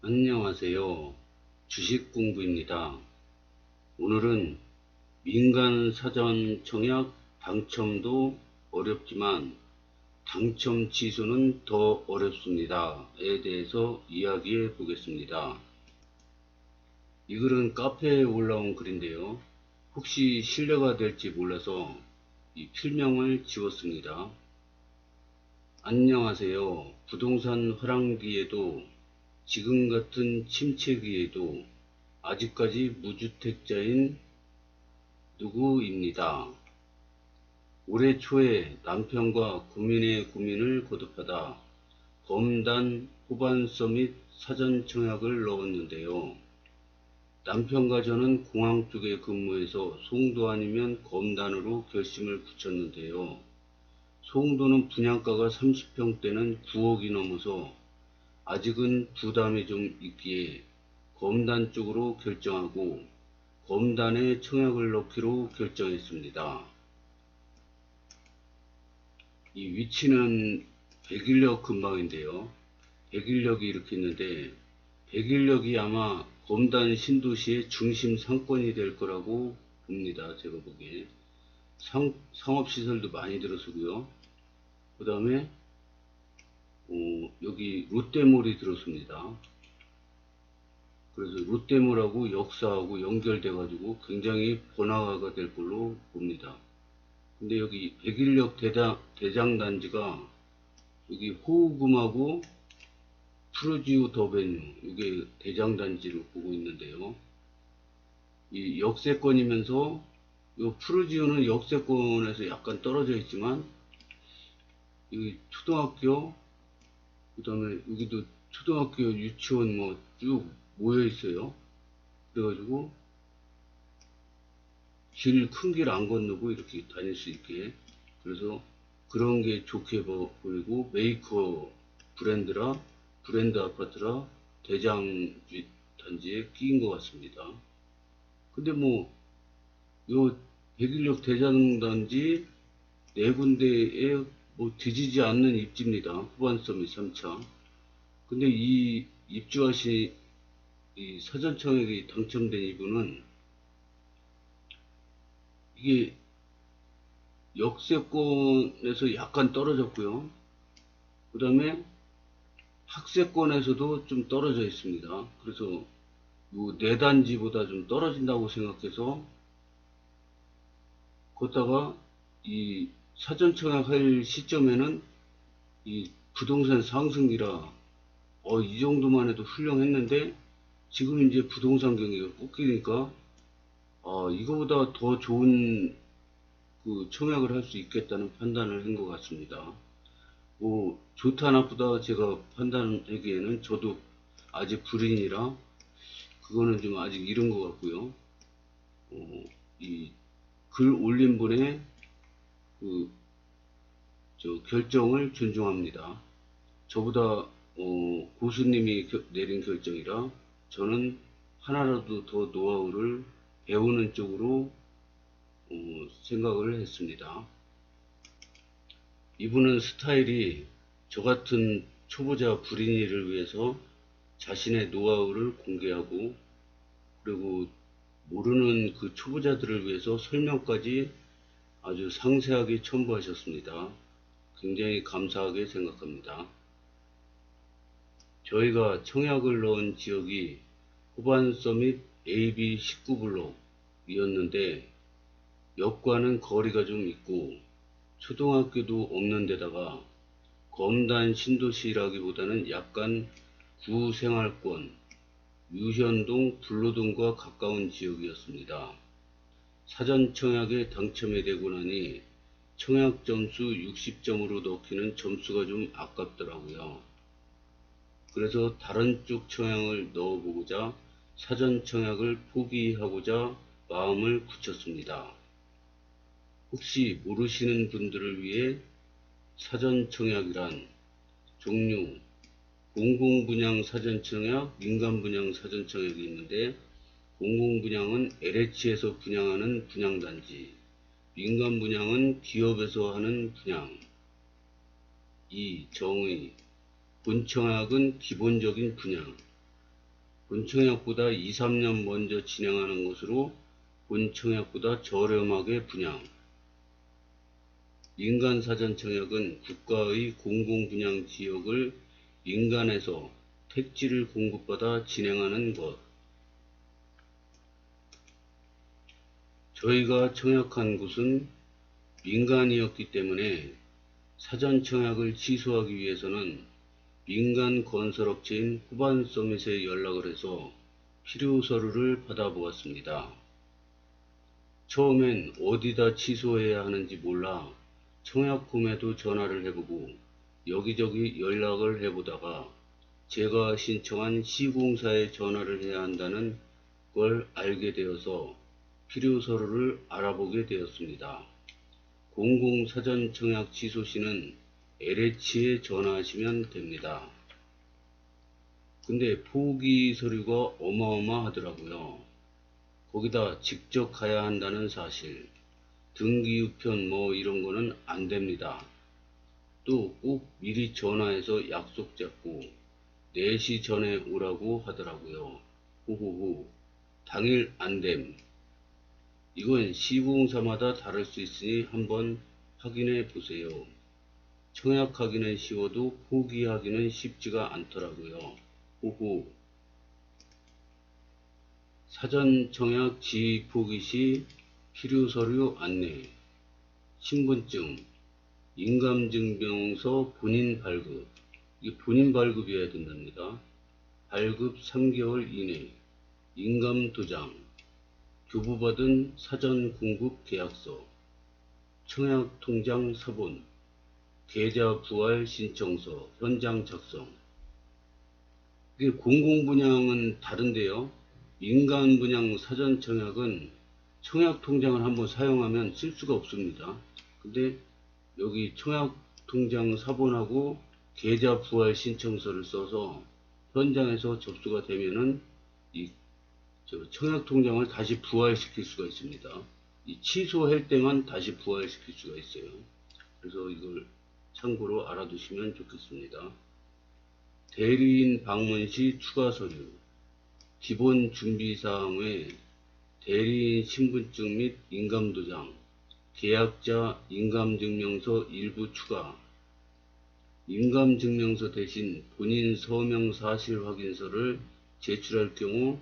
안녕하세요. 주식공부입니다. 오늘은 민간 사전 청약 당첨도 어렵지만 당첨 취소는 더 어렵습니다에 대해서 이야기해 보겠습니다. 이 글은 카페에 올라온 글인데요. 혹시 신뢰가 될지 몰라서 이 필명을 지웠습니다. 안녕하세요. 부동산 화랑기에도 지금 같은 침체기에도 아직까지 무주택자인 누구입니다. 올해 초에 남편과 고민의 고민을 거듭하다 검단 호반 서밋 사전 청약을 넣었는데요. 남편과 저는 공항 쪽에 근무해서 송도 아니면 검단으로 결심을 붙였는데요. 송도는 분양가가 30평대는 9억이 넘어서 아직은 부담이 좀 있기에 검단 쪽으로 결정하고 검단에 청약을 넣기로 결정했습니다. 이 위치는 백일역 근방인데요. 백일역이 이렇게 있는데 백일역이 아마 검단 신도시의 중심 상권이 될 거라고 봅니다. 제가 보기에 상업시설도 많이 들어서고요. 그 다음에 여기 롯데몰이 들어섭니다. 그래서 롯데몰하고 역사하고 연결돼 가지고 굉장히 번화가가 될 걸로 봅니다. 근데 여기 백일역 대장단지가 여기 호우금하고 푸르지오 더베뉴 이게 대장단지로 보고 있는데요. 이 역세권이면서 이 푸르지오는 역세권에서 약간 떨어져 있지만 여기 초등학교 그 다음에 여기도 초등학교 유치원 뭐 쭉 모여 있어요. 그래가지고 큰 길 안 건너고 이렇게 다닐 수 있게 그래서 그런 게 좋게 보이고 메이커 브랜드 아파트라 대장 단지에 끼인 것 같습니다. 근데 뭐 요 백일역 대장 단지 네 군데에 뭐 뒤지지 않는 입지입니다. 후반섬이 3차. 근데 이 입주하신 이 사전청약이 당첨된 이분은 이게 역세권에서 약간 떨어졌고요. 그 다음에 학세권에서도 좀 떨어져 있습니다. 그래서 뭐 내단지보다 좀 떨어진다고 생각해서 거기다가 이 사전청약할 시점에는 이 부동산 상승이라 이 정도만 해도 훌륭했는데 지금 이제 부동산 경기가 꺾이니까 이거보다 더 좋은 그 청약을 할 수 있겠다는 판단을 한 것 같습니다. 뭐 좋다 나쁘다 제가 판단하기에는 저도 아직 불인이라 그거는 좀 아직 이른 것 같고요. 이 글 올린 분의 그 결정을 존중합니다. 저보다 고수님이 내린 결정이라 저는 하나라도 더 노하우를 배우는 쪽으로 생각을 했습니다. 이분은 스타일이 저 같은 초보자 불인이를 위해서 자신의 노하우를 공개하고 그리고 모르는 그 초보자들을 위해서 설명까지 아주 상세하게 첨부하셨습니다. 굉장히 감사하게 생각합니다. 저희가 청약을 넣은 지역이 호반서 및 AB 19블록이었는데 역과는 거리가 좀 있고 초등학교도 없는 데다가 검단 신도시라기보다는 약간 구생활권, 유현동, 불로동과 가까운 지역이었습니다. 사전 청약에 당첨이 되고 나니 청약 점수 60점으로 넣기는 점수가 좀 아깝더라고요. 그래서 다른 쪽 청약을 넣어보고자 사전 청약을 포기하고자 마음을 굳혔습니다. 혹시 모르시는 분들을 위해 사전 청약이란 종류 공공분양 사전청약, 민간분양 사전청약이 있는데 공공분양은 LH에서 분양하는 분양단지, 민간분양은 기업에서 하는 분양. 2. 정의 본청약은 기본적인 분양, 본청약보다 2, 3년 먼저 진행하는 것으로 본청약보다 저렴하게 분양. 민간사전청약은 국가의 공공분양 지역을 민간에서 택지를 공급받아 진행하는 것. 저희가 청약한 곳은 민간이었기 때문에 사전청약을 취소하기 위해서는 민간 건설업체인 후반서밋에 연락을 해서 필요 서류를 받아보았습니다. 처음엔 어디다 취소해야 하는지 몰라 청약홈에도 전화를 해보고 여기저기 연락을 해보다가 제가 신청한 시공사에 전화를 해야 한다는 걸 알게 되어서 필요 서류를 알아보게 되었습니다. 공공사전청약 취소 시는 LH에 전화하시면 됩니다. 근데 포기 서류가 어마어마하더라고요. 거기다 직접 가야 한다는 사실, 등기우편 뭐 이런 거는 안 됩니다. 또 꼭 미리 전화해서 약속 잡고 4시 전에 오라고 하더라고요. 호호호, 당일 안됨. 이건 시공사마다 다를 수 있으니 한번 확인해 보세요. 청약하기는 쉬워도 포기하기는 쉽지가 않더라고요. 호호. 사전 청약 지휘 포기 시 필요 서류 안내. 신분증, 인감증명서 본인 발급. 이게 본인 발급이어야 된답니다. 발급 3개월 이내. 인감도장. 교부받은 사전 공급 계약서. 청약통장 사본. 계좌 부활 신청서, 현장 작성. 이게 공공분양은 다른데요. 민간분양 사전청약은 청약통장을 한번 사용하면 쓸 수가 없습니다. 근데 여기 청약통장 사본하고 계좌 부활 신청서를 써서 현장에서 접수가 되면은 이 청약통장을 다시 부활시킬 수가 있습니다. 이 취소할 때만 다시 부활시킬 수가 있어요. 그래서 이걸 참고로 알아두시면 좋겠습니다. 대리인 방문 시 추가 서류. 기본 준비사항 외 대리인 신분증 및 인감도장, 계약자 인감증명서 일부 추가. 인감증명서 대신 본인 서명 사실 확인서를 제출할 경우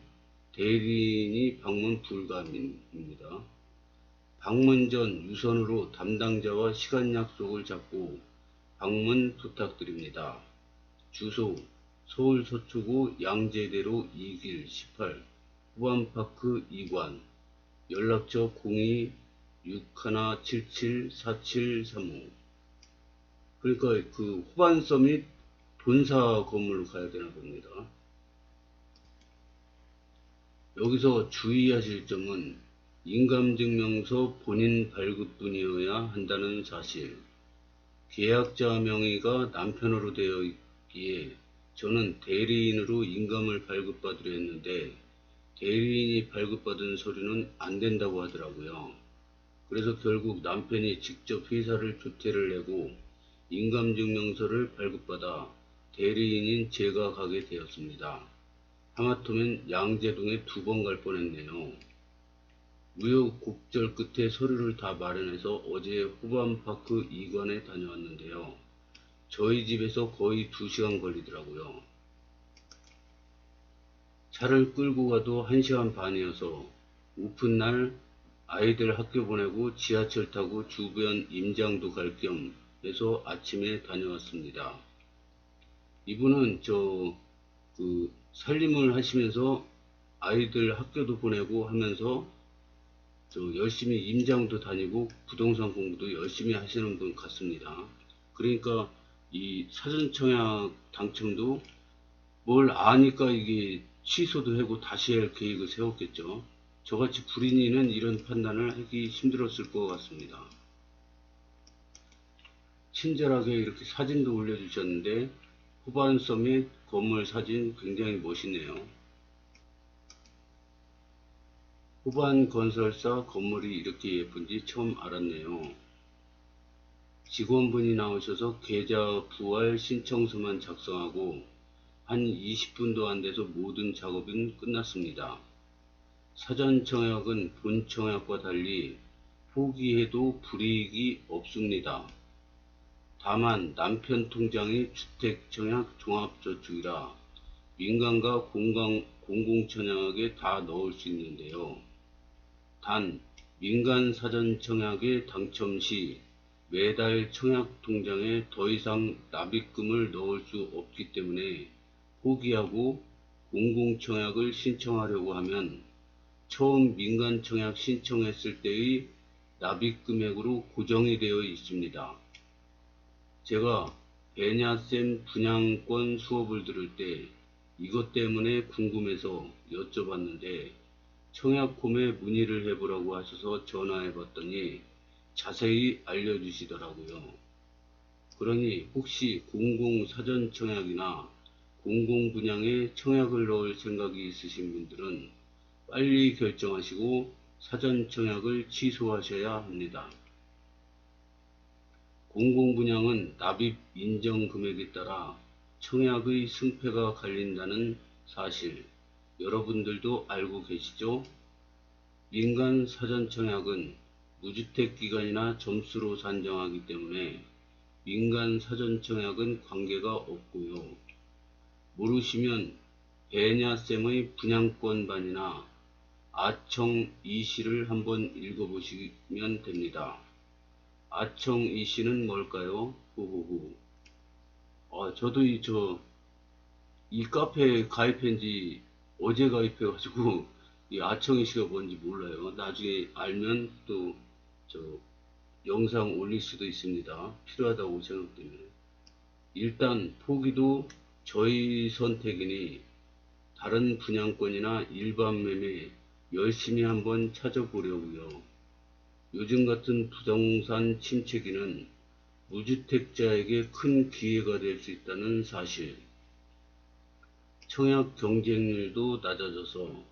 대리인이 방문 불가입니다. 방문 전 유선으로 담당자와 시간 약속을 잡고 방문 부탁드립니다. 주소 서울 서초구 양재대로 2길 18 후반파크 2관. 연락처 02-6177-4735. 그러니까 그 후반서밋 본사 건물로 가야 되나 봅니다. 여기서 주의하실 점은 인감증명서 본인 발급분이어야 한다는 사실. 계약자 명의가 남편으로 되어 있기에 저는 대리인으로 인감을 발급받으려 했는데 대리인이 발급받은 서류는 안 된다고 하더라고요. 그래서 결국 남편이 직접 회사를 조퇴를 내고 인감증명서를 발급받아 대리인인 제가 가게 되었습니다. 하마터면 양재동에 2번 갈 뻔했네요. 우여곡절 끝에 서류를 다 마련해서 어제 후반파크 2관에 다녀왔는데요. 저희 집에서 거의 2시간 걸리더라고요. 차를 끌고 가도 1시간 반이어서 오픈날 아이들 학교 보내고 지하철 타고 주변 임장도 갈 겸 해서 아침에 다녀왔습니다. 이분은 살림을 하시면서 아이들 학교도 보내고 하면서 열심히 임장도 다니고 부동산 공부도 열심히 하시는 분 같습니다. 그러니까 이 사전청약 당첨도 뭘 아니까 이게 취소도 하고 다시 할 계획을 세웠겠죠. 저같이 불인이는 이런 판단을 하기 힘들었을 것 같습니다. 친절하게 이렇게 사진도 올려주셨는데 후반서밋 건물 사진 굉장히 멋있네요. 후반 건설사 건물이 이렇게 예쁜지 처음 알았네요. 직원분이 나오셔서 계좌 부활 신청서만 작성하고 한 20분도 안 돼서 모든 작업은 끝났습니다. 사전 청약은 본 청약과 달리 포기해도 불이익이 없습니다. 다만 남편 통장이 주택청약 종합저축이라 민간과 공공청약에 다 넣을 수 있는데요. 단 민간 사전청약에 당첨 시 매달 청약통장에 더 이상 납입금을 넣을 수 없기 때문에 포기하고 공공청약을 신청하려고 하면 처음 민간청약 신청했을 때의 납입금액으로 고정이 되어 있습니다. 제가 배냐쌤 분양권 수업을 들을 때 이것 때문에 궁금해서 여쭤봤는데 청약홈에 문의를 해보라고 하셔서 전화해봤더니 자세히 알려주시더라고요. 그러니 혹시 공공사전청약이나 공공분양에 청약을 넣을 생각이 있으신 분들은 빨리 결정하시고 사전청약을 취소하셔야 합니다. 공공분양은 납입 인정 금액에 따라 청약의 승패가 갈린다는 사실 여러분들도 알고 계시죠? 민간 사전청약은 무주택기간이나 점수로 산정하기 때문에 민간 사전청약은 관계가 없고요. 모르시면 배냐쌤의 분양권반이나 아청 이시를 한번 읽어보시면 됩니다. 아청 이시는 뭘까요? 후후후. 저도 이 카페에 가입한 지 어제 가입해가지고 이 아청 이시가 뭔지 몰라요. 나중에 알면 또 영상 올릴 수도 있습니다. 필요하다고 생각되면. 일단 포기도 저희 선택이니 다른 분양권이나 일반 매매 열심히 한번 찾아보려고요. 요즘 같은 부동산 침체기는 무주택자에게 큰 기회가 될 수 있다는 사실. 청약 경쟁률도 낮아져서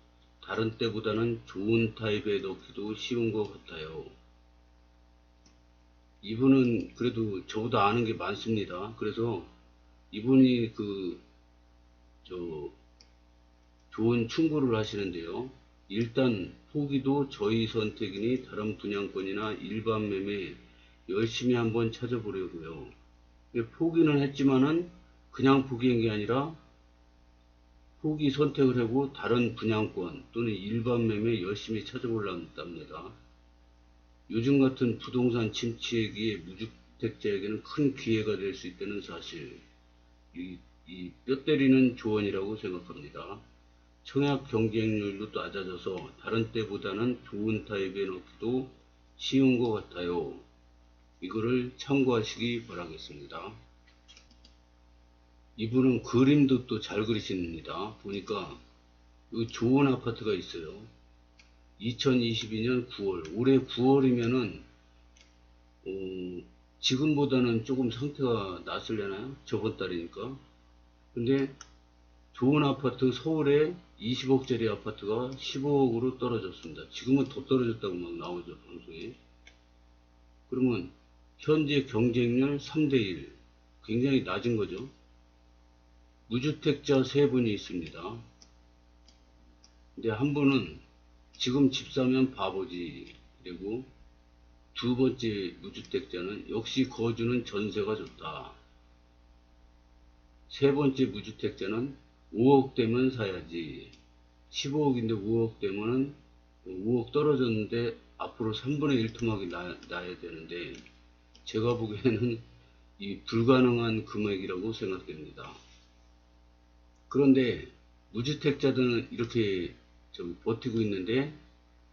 다른 때보다는 좋은 타입에 넣기도 쉬운 것 같아요. 이분은 그래도 저보다 아는 게 많습니다. 그래서 이분이 좋은 충고를 하시는데요. 일단 포기도 저희 선택이니 다른 분양권이나 일반 매매 열심히 한번 찾아보려고요. 포기는 했지만은 그냥 포기한 게 아니라 포기 선택을 하고 다른 분양권 또는 일반 매매 열심히 찾아보려고 합니다. 요즘 같은 부동산 침체기에 무주택자에게는 큰 기회가 될 수 있다는 사실, 이 뼈 때리는 조언이라고 생각합니다. 청약 경쟁률도 낮아져서 다른 때보다는 좋은 타입에 넣기도 쉬운 것 같아요. 이거를 참고하시기 바라겠습니다. 이분은 그림도 또 잘 그리십니다. 보니까 좋은 아파트가 있어요. 2022년 9월, 올해 9월이면은 지금보다는 조금 상태가 낫으려나요? 저번 달이니까. 근데 좋은 아파트 서울에 20억짜리 아파트가 15억으로 떨어졌습니다. 지금은 더 떨어졌다고 막 나오죠, 방송에. 그러면 현재 경쟁률 3대1, 굉장히 낮은 거죠. 무주택자 3분이 있습니다. 근데 한 분은 지금 집 사면 바보지, 그리고 두 번째 무주택자는 역시 거주는 전세가 좋다. 세 번째 무주택자는 5억 되면 사야지. 15억인데 5억 되면은 5억 떨어졌는데 앞으로 3분의 1 토막이 나야 되는데 제가 보기에는 이 불가능한 금액이라고 생각됩니다. 그런데 무주택자들은 이렇게 버티고 있는데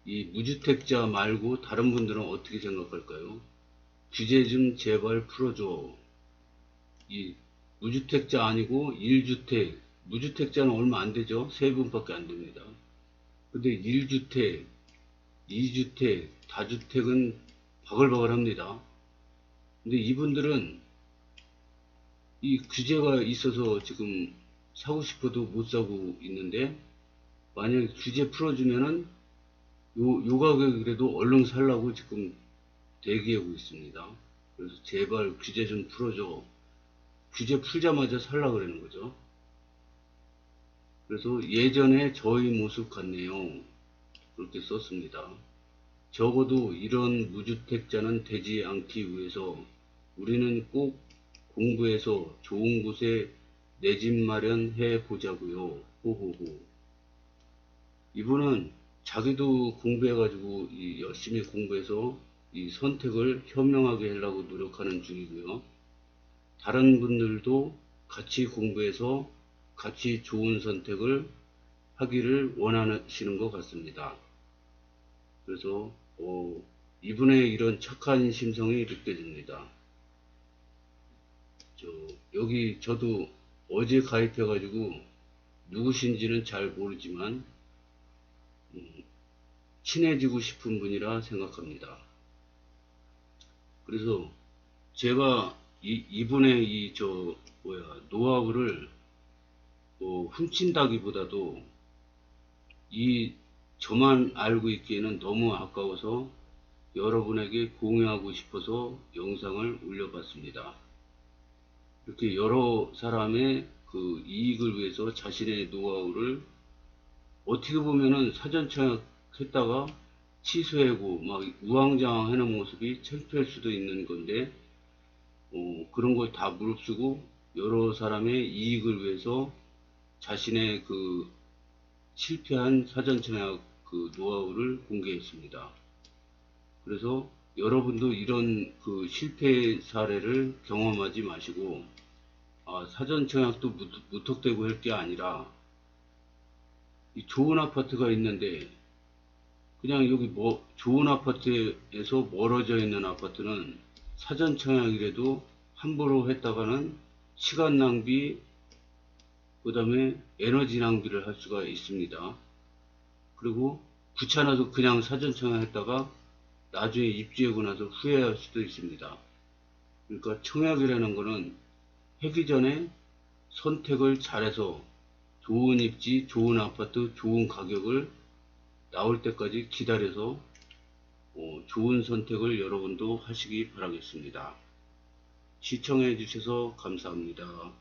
이 무주택자 말고 다른 분들은 어떻게 생각할까요? 규제 좀 제발 풀어줘. 이 무주택자 아니고 1주택, 무주택자는 얼마 안 되죠? 3분밖에 안 됩니다. 근데 1주택, 2주택, 다주택은 바글바글 합니다. 근데 이분들은 이 규제가 있어서 지금 사고 싶어도 못 사고 있는데 만약에 규제 풀어주면은 요 가격이라도 얼른 살라고 지금 대기하고 있습니다. 그래서 제발 규제 좀 풀어줘. 규제 풀자마자 살라 그러는 거죠. 그래서 예전에 저희 모습 같네요. 그렇게 썼습니다. 적어도 이런 무주택자는 되지 않기 위해서 우리는 꼭 공부해서 좋은 곳에 내 집 마련해 보자고요. 호호호. 이분은 자기도 공부해가지고 열심히 공부해서 이 선택을 현명하게 하려고 노력하는 중이고요. 다른 분들도 같이 공부해서 같이 좋은 선택을 하기를 원하시는 것 같습니다. 그래서 이분의 이런 착한 심성이 느껴집니다. 여기 저도 어제 가입해가지고 누구신지는 잘 모르지만 친해지고 싶은 분이라 생각합니다. 그래서 제가 이분의 노하우를 훔친다기보다도 저만 알고 있기에는 너무 아까워서 여러분에게 공유하고 싶어서 영상을 올려봤습니다. 이렇게 여러 사람의 그 이익을 위해서 자신의 노하우를 어떻게 보면은 사전 청약했다가 취소하고 막 우왕좌왕 하는 모습이 창피할 수도 있는 건데 그런 걸 다 무릅쓰고 여러 사람의 이익을 위해서 자신의 그 실패한 사전 청약 그 노하우를 공개했습니다. 그래서 여러분도 이런 그 실패 사례를 경험하지 마시고 사전 청약도 무턱대고 할 게 아니라 이 좋은 아파트가 있는데 그냥 여기 좋은 아파트에서 멀어져 있는 아파트는 사전 청약이라도 함부로 했다가는 시간 낭비, 그 다음에 에너지 낭비를 할 수가 있습니다. 그리고 귀찮아서 그냥 사전 청약했다가 나중에 입주하고 나서 후회할 수도 있습니다. 그러니까 청약이라는 거는 하기 전에 선택을 잘해서 좋은 입지, 좋은 아파트, 좋은 가격을 나올 때까지 기다려서 좋은 선택을 여러분도 하시기 바라겠습니다. 시청해 주셔서 감사합니다.